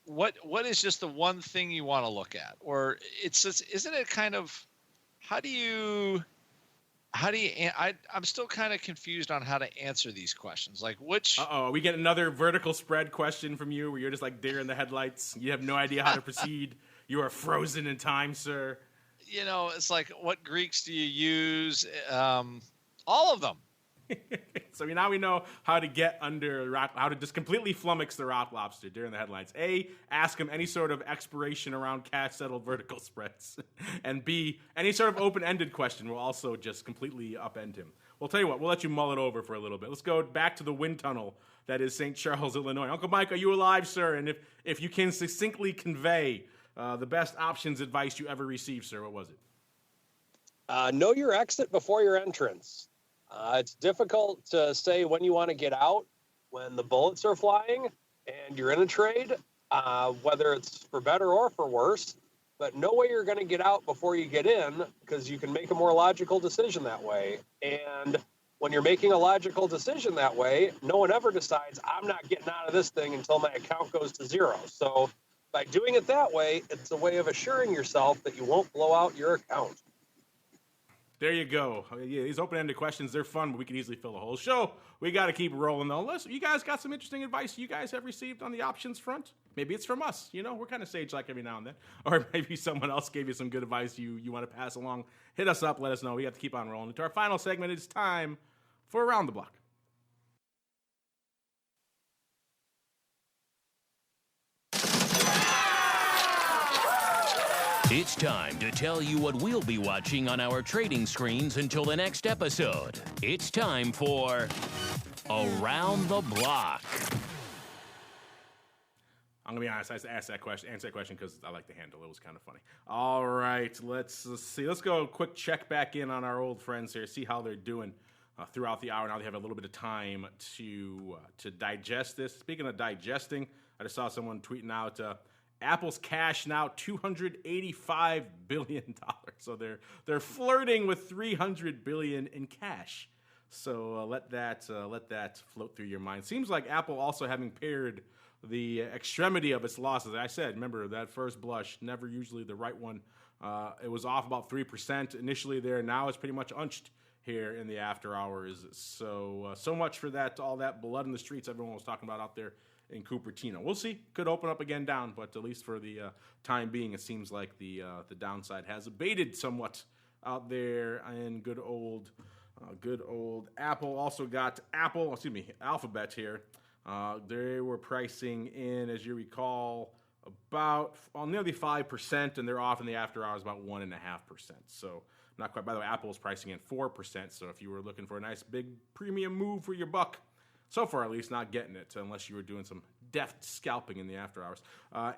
what is just the one thing you want to look at, or isn't it kind of I'm still kind of confused on how to answer these questions. Like which? We get another vertical spread question from you where you're just like deer in the headlights. You have no idea how to proceed. You are frozen in time, sir. It's like, what Greeks do you use? All of them. So now we know how to get under how to just completely flummox the Rock Lobster during the headlines. A, ask him any sort of expiration around cash-settled vertical spreads. And B, any sort of open-ended question will also just completely upend him. We'll tell you what, we'll let you mull it over for a little bit. Let's go back to the wind tunnel that is St. Charles, Illinois. Uncle Mike, are you alive, sir? And if you can succinctly convey the best options advice you ever received, sir, what was it? Know your exit before your entrance. It's difficult to say when you want to get out when the bullets are flying and you're in a trade, whether it's for better or for worse. But know where you're going to get out before you get in, because you can make a more logical decision that way. And when you're making a logical decision that way, no one ever decides, I'm not getting out of this thing until my account goes to zero. So by doing it that way, it's a way of assuring yourself that you won't blow out your account. There you go. Yeah, these open-ended questions, they're fun, but we can easily fill a whole show. We got to keep rolling, though. Listen, you guys got some interesting advice you guys have received on the options front? Maybe it's from us. We're kind of sage-like every now and then. Or maybe someone else gave you some good advice you want to pass along. Hit us up. Let us know. We have to keep on rolling. To our final segment, it's time for Around the Block. It's time to tell you what we'll be watching on our trading screens until the next episode. It's time for Around the Block. I'm going to be honest, I answer that question because I like the handle. It was kind of funny. All right, let's see. Let's go quick check back in on our old friends here, see how they're doing throughout the hour. Now they have a little bit of time to digest this. Speaking of digesting, I just saw someone tweeting out Apple's cash now $285 billion. So they're flirting with $300 billion in cash. So let that float through your mind. Seems like Apple also having paired the extremity of its losses. I said, remember that first blush, never usually the right one. It was off about 3% initially there. Now it's pretty much unched here in the after hours. So much for that. All that blood in the streets everyone was talking about out there in Cupertino. We'll see. Could open up again down, but at least for the time being, it seems like the downside has abated somewhat out there. And good old Apple also got Alphabet here. They were pricing in, as you recall, about nearly 5%, and they're off in the after hours about 1.5%. So not quite. By the way, Apple is pricing in 4%. So if you were looking for a nice big premium move for your buck, so far, at least, not getting it unless you were doing some deft scalping in the after hours.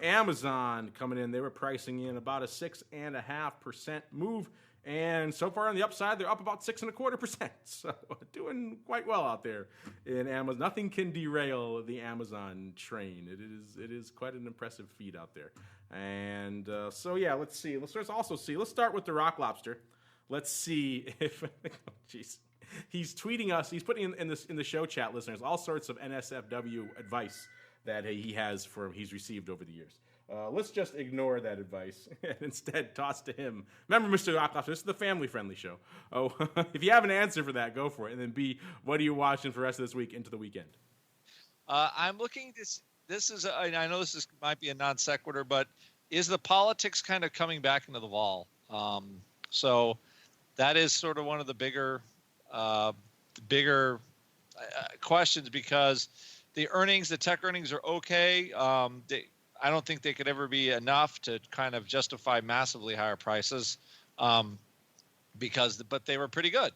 Amazon coming in, they were pricing in about a 6.5% move. And so far on the upside, they're up about 6.25%. So doing quite well out there in Amazon. Nothing can derail the Amazon train. It is quite an impressive feat out there. And let's see. Let's start with the Rock Lobster. Let's see if jeez. He's tweeting us. He's putting in the show chat, listeners, all sorts of NSFW advice that he's received over the years. Let's just ignore that advice and instead toss to him. Remember, Mr. Rockloff, this is the family-friendly show. Oh, if you have an answer for that, go for it. And then B, what are you watching for the rest of this week into the weekend? I'm looking this is, I know this might be a non sequitur, but is the politics kind of coming back into the vol? So that is sort of one of the bigger questions, because the tech earnings are okay. I don't think they could ever be enough to kind of justify massively higher prices, but they were pretty good,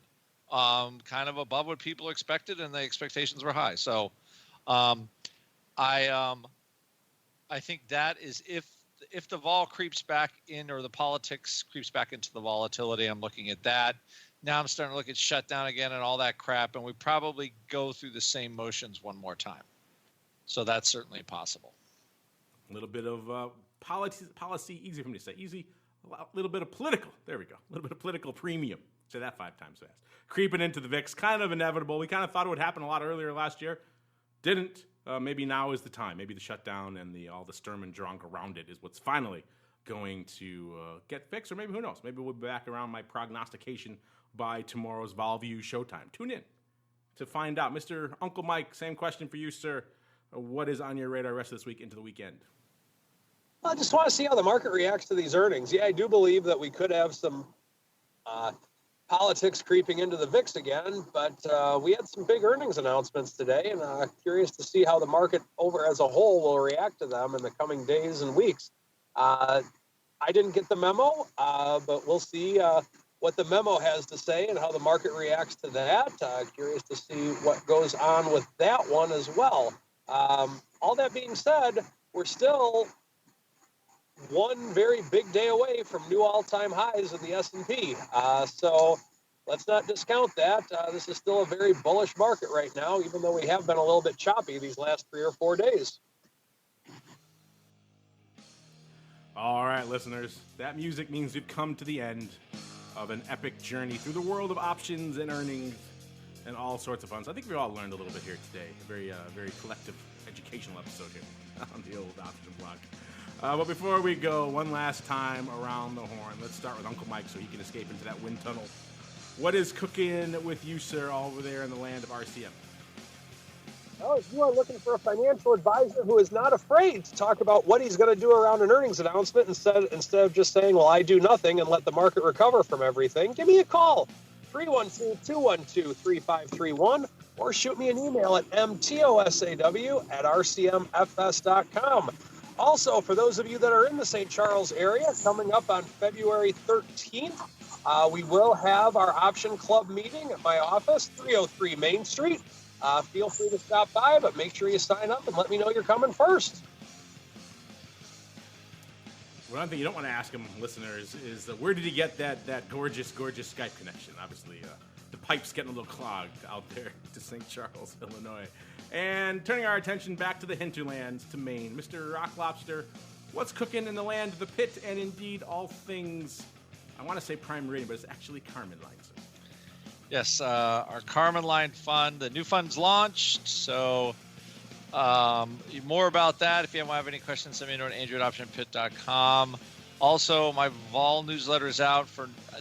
kind of above what people expected, and the expectations were high. So I think that is if the vol creeps back in, or the politics creeps back into the volatility, I'm looking at that. Now I'm starting to look at shutdown again and all that crap, and we probably go through the same motions one more time. So that's certainly possible. A little bit of policy, easy for me to say, easy, a little bit of political, there we go, a little bit of political premium, say that 5 times fast, creeping into the VIX, kind of inevitable. We kind of thought it would happen a lot earlier last year, didn't. Maybe now is the time. Maybe the shutdown and all the Sturm und Drang around it is what's finally going to get fixed, or maybe who knows, maybe we'll be back around my prognostication by tomorrow's VolView showtime. Tune in to find out. Mr. Uncle Mike, same question for you, sir. What is on your radar rest of this week into the weekend? I just want to see how the market reacts to these earnings. Yeah, I do believe that we could have some politics creeping into the VIX again, but we had some big earnings announcements today, and curious to see how the market over as a whole will react to them in the coming days and weeks. I didn't get the memo, but we'll see what the memo has to say and how the market reacts to that. Curious to see what goes on with that one as well. All that being said, we're still one very big day away from new all-time highs in the S&P. So let's not discount that. This is still a very bullish market right now, even though we have been a little bit choppy these last 3 or 4 days. All right, listeners, that music means we've come to the end of an epic journey through the world of options and earnings and all sorts of fun. So I think we all learned a little bit here today. A very collective educational episode here on the old option block. But before we go, one last time around the horn, let's start with Uncle Mike so he can escape into that wind tunnel. What is cooking with you, sir, all over there in the land of RCM? Well, if you are looking for a financial advisor who is not afraid to talk about what he's going to do around an earnings announcement instead of just saying, well, I do nothing and let the market recover from everything, give me a call, 312-212-3531, or shoot me an email at mtosaw@rcmfs.com. Also, for those of you that are in the St. Charles area, coming up on February 13th, we will have our Option Club meeting at my office, 303 Main Street. Feel free to stop by, but make sure you sign up and let me know you're coming first. One thing you don't want to ask him, listeners, is where did he get that gorgeous Skype connection? Obviously, the pipe's getting a little clogged out there to St. Charles, Illinois. And turning our attention back to the hinterlands, to Maine, Mr. Rock Lobster, what's cooking in the land of the pit and indeed all things, I want to say Prime Meridian, but it's actually Carmen Line. Yes, our Carmen Line fund, the new fund's launched. So more about that. If you have any questions, send me a note at andrew@optionpit.com. Also, my vol newsletter is out.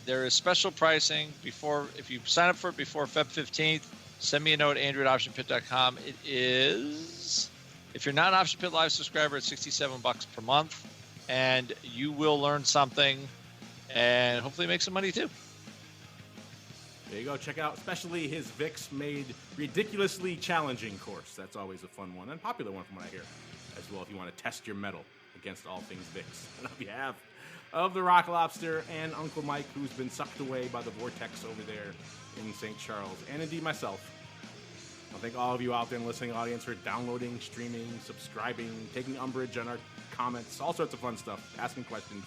There is special pricing if you sign up for it before Feb 15th. Send me a note at andrew@optionpit.com. It is, if you're not an Option Pit Live subscriber, it's $67 per month, and you will learn something and hopefully make some money too. There you go. Check out especially his VIX made ridiculously challenging course. That's always a fun one and popular one from what I hear as well if you want to test your mettle against all things VIX. And on behalf of the Rock Lobster and Uncle Mike, who's been sucked away by the vortex over there in St. Charles, and indeed myself, I thank all of you out there in the listening audience for downloading, streaming, subscribing, taking umbrage on our comments, all sorts of fun stuff, asking questions.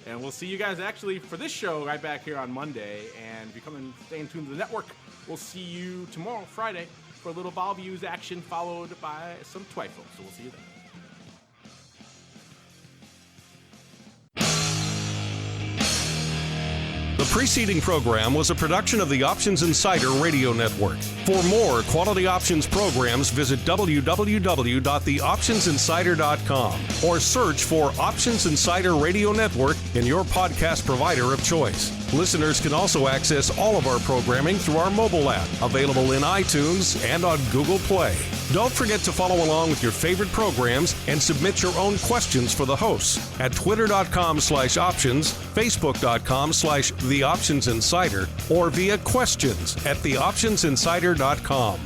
And we'll see you guys actually for this show right back here on Monday. And if you come and stay tuned to the network, we'll see you tomorrow, Friday, for a little VolViews action followed by some Twifo. So we'll see you then. The preceding program was a production of the Options Insider Radio Network. For more quality options programs, visit www.theoptionsinsider.com or search for Options Insider Radio Network in your podcast provider of choice. Listeners can also access all of our programming through our mobile app, available in iTunes and on Google Play. Don't forget to follow along with your favorite programs and submit your own questions for the hosts at twitter.com/options, facebook.com/theoptionsinsider, or via questions@theoptionsinsider.com.